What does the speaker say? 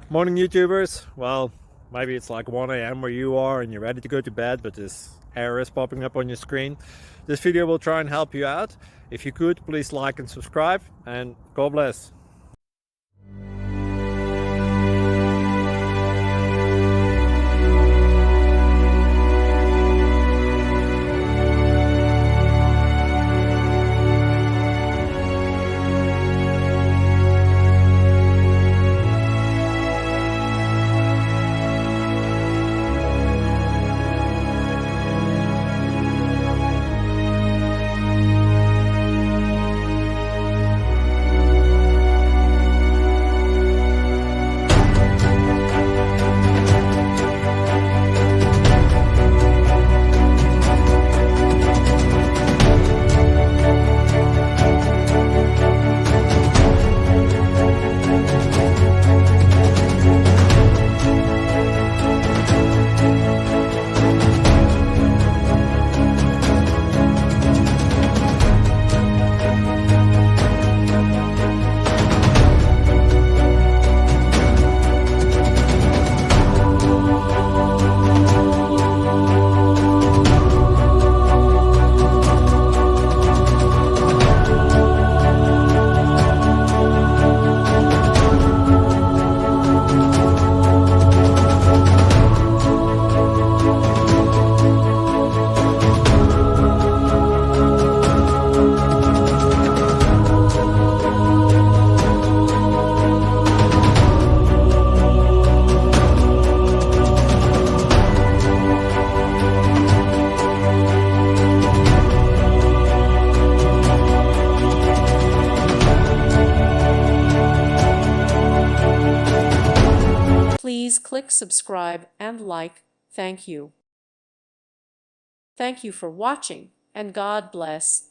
Morning YouTubers. Well, maybe it's like 1 a.m. where you are and you're ready to go to bed, but this error is popping up on your screen. This video will try and help you out. If you could, please like and subscribe, and God bless. Please click subscribe and like. Thank you. Thank you for watching, and God bless.